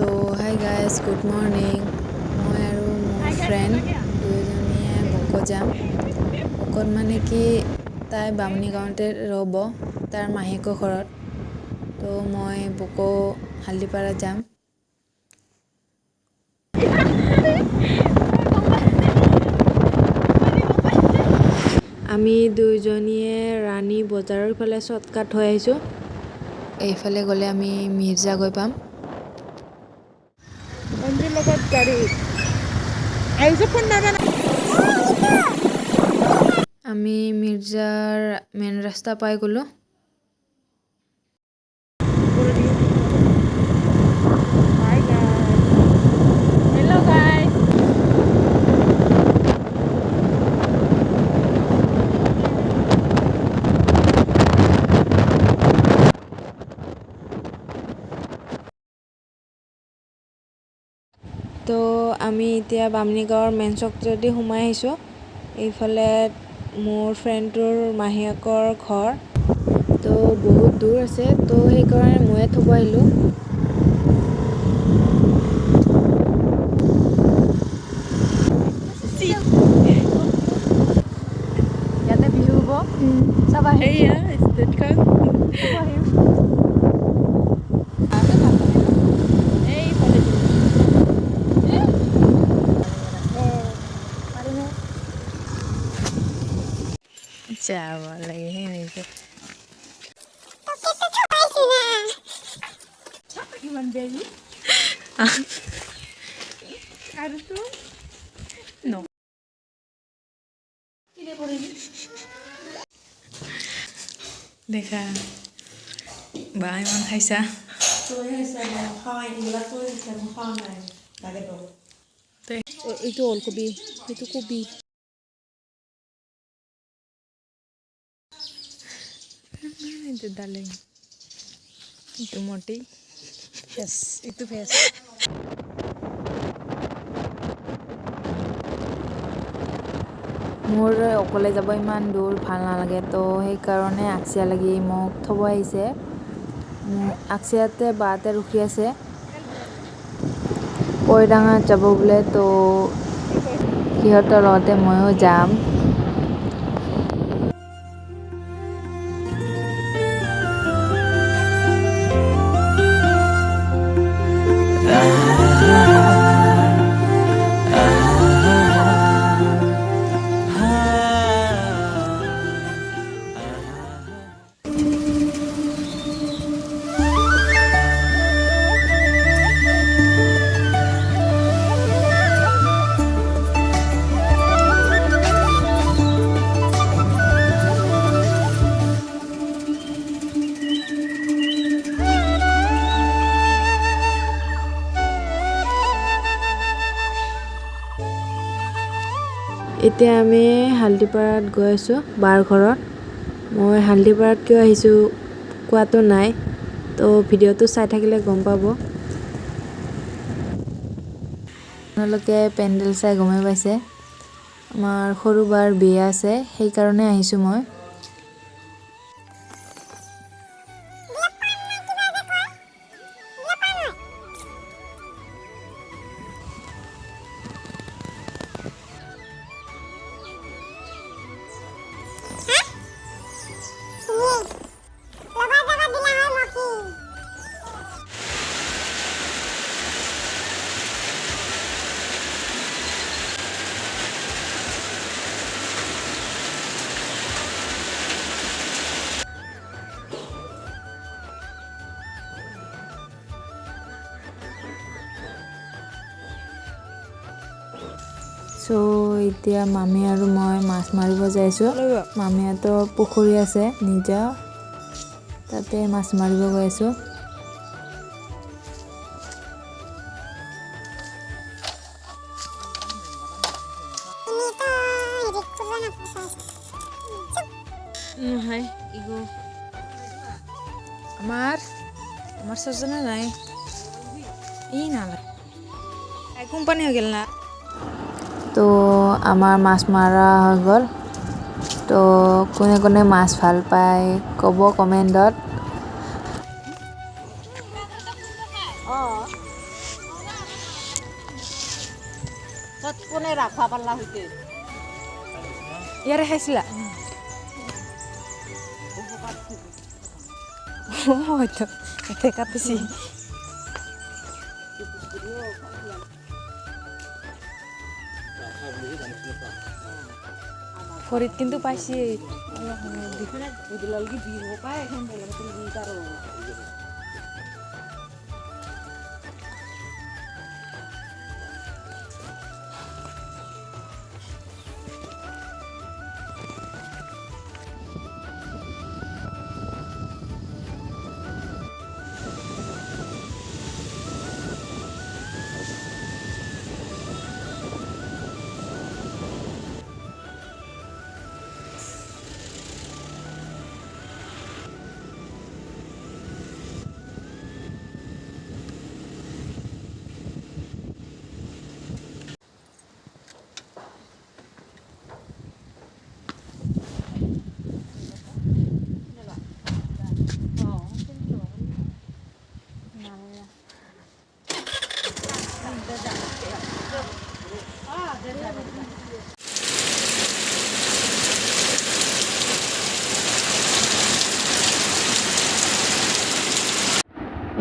তো hi guys good morning. মই আৰু মোৰ ফ্ৰেণ্ড দুয়োজনীয়ে বক যাম। বকত মানে কি তাই বামুণী গাঁৱতে ৰ'ব তাৰ মাহীয়েকৰ ঘৰত। তো মই বক হালদিপাৰাত যাম। আমি দুয়োজনীয়ে ৰাণী বজাৰৰ ফালে শ্বৰ্টকাট হৈ আহিছোঁ। এইফালে গ'লে আমি মিৰ্জা গৈ পাম। লগত গাড়ী আহিছে ফোন নাজানা। আমি মিৰ্জাৰ মেইন ৰাস্তা পাই গ'লোঁ। Hello' guys. তো আমি এতিয়া বামুণী গাঁৱৰ মেইন চকটোৱেদি সোমাই আহিছোঁ। এইফালে মোৰ ফ্ৰেণ্ডটোৰ মাহীয়েকৰ ঘৰ। তো বহুত দূৰ আছে, তো সেইকাৰণে ময়ে থ'ব আহিলোঁ। ইয়াতে বিহু হ'ব চাব আহিম। যাব লাগে সেনেকে। ইমান বেৰি আৰু তো দেখা বা ইমান খাইছা। এইটো ওলকবি, এইটো কবি। itu daling itu moti face এইটো ফেচ। মোৰ অকলে যাব ইমান দূৰ ভাল নালাগে, তো সেইকাৰণে আকচিয়া লাগি মোক থ'ব আহিছে। আকচিয়াতে বাতে ৰখি আছে। কৈৰাঙাত যাব বোলে, তো সিহঁতৰ লগতে ময়ো যাম। এতিয়া আমি হালদিপাৰাত গৈ আছোঁ বাৰ ঘৰত। মই হালদিপাৰাত কিয় আহিছোঁ কোৱাটো নাই, তো ভিডিঅ'টো চাই থাকিলে গম পাব। আপোনালোকে পেণ্ডেল চাই গমেই পাইছে, আমাৰ সৰু বাৰ বিয়া আছে, সেইকাৰণে আহিছোঁ মই। চ' এতিয়া মামী আৰু মই মাছ মাৰিব যাইছোঁ। মামীহঁতৰ পুখুৰী আছে নিজা, তাতে মাছ মাৰিব গৈ আছোঁ। নহয় ইগো আমাৰ সজনা নাই ই নালাগে কোম্পানী হৈ গ'ল না। তো আমাৰ মাছ মাৰা হৈ গ'ল। তো কোনে কোনে মাছ ভাল পায় ক'ব কমেণ্টত। কোনে ৰাখবা পাল্লা হইতে ইয়াৰে খাইছিলা হয়তো এতে কাটিছি খৰিত কিন্তু পাইছি বুদলালগি বিহ পায় এখন বলতে বি তাৰো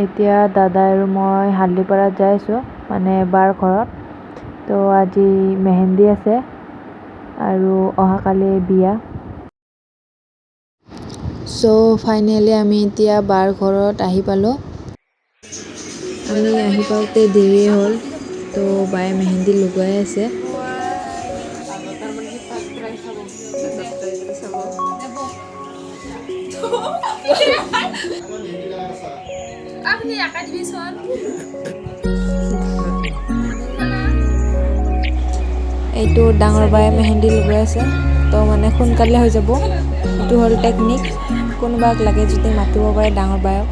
এতিয়া দাদা আৰু মই হালদিপাৰাত যাই আছোঁ মানে বাৰ ঘৰত তো আজি মেহেন্দি আছে আৰু অহাকালি বিয়া চ' ফাইনেলি আমি এতিয়া বাৰ ঘৰত আহি পালোঁ আমি আহি পাওঁতে দেৰি হ'ল তো বায়ে মেহেন্দি লগাই আছে এইটো ডাঙৰ বায়ে মেহেন্দি লগাই আছে তো মানে সোনকালে হৈ যাব এইটো হ'ল টেকনিক কোনোবাক লাগে যদি মাতিব পাৰে ডাঙৰ বায়ক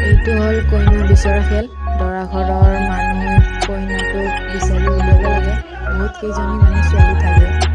এইটো হ'ল কইনা বিচৰা খেল দৰা ঘৰৰ মানুহে কইনাটোক বিচাৰি উলিয়াব লাগে বহুত কেইজনী মানে ছোৱালী থাকে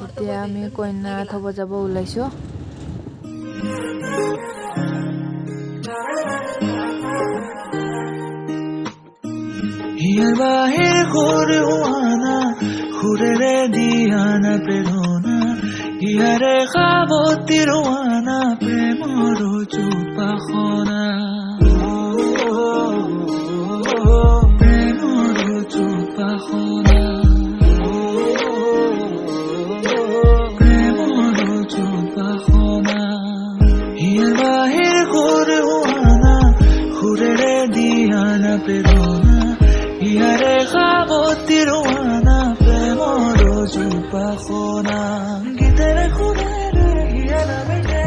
এতিয়া আমি কইনা থব যাব ওলাইছো হিয়াৰ বাহিৰ ঘূৰি হোৱানা ঘূৰেৰে দিয়ানা প্ৰেৰণা হিয়াৰে সাৱতী ৰোৱানা প্ৰেমৰ চুপাখনা প্ৰেমৰ চুপাখনা প্ৰেমৰ চুপাখনা হিয়াৰ বাহিৰ ঘূৰি হোৱানা ঘূৰেৰে দিয়ানা প্ৰেৰণা হিয়াৰে সাৱতী ৰোৱানা প্ৰেমৰ চুপাখনা গীতেৰে সুৰেৰে হিয়াৰ নামেৰে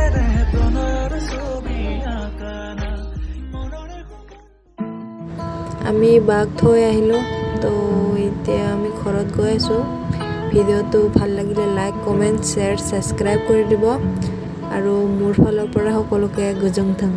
প্ৰণয়ৰ ছবি আঁকানা আমি বাঘ থৈ আহিলোঁ তো এতিয়া আমি ঘৰত গৈ আছোঁ ভিডিঅ'টো ভাল লাগিলে লাইক কমেণ্ট শ্বেয়াৰ ছাবস্ক্ৰাইব কৰি দিব আৰু মোৰ ফালৰ পৰা সকলোকে গোজংথং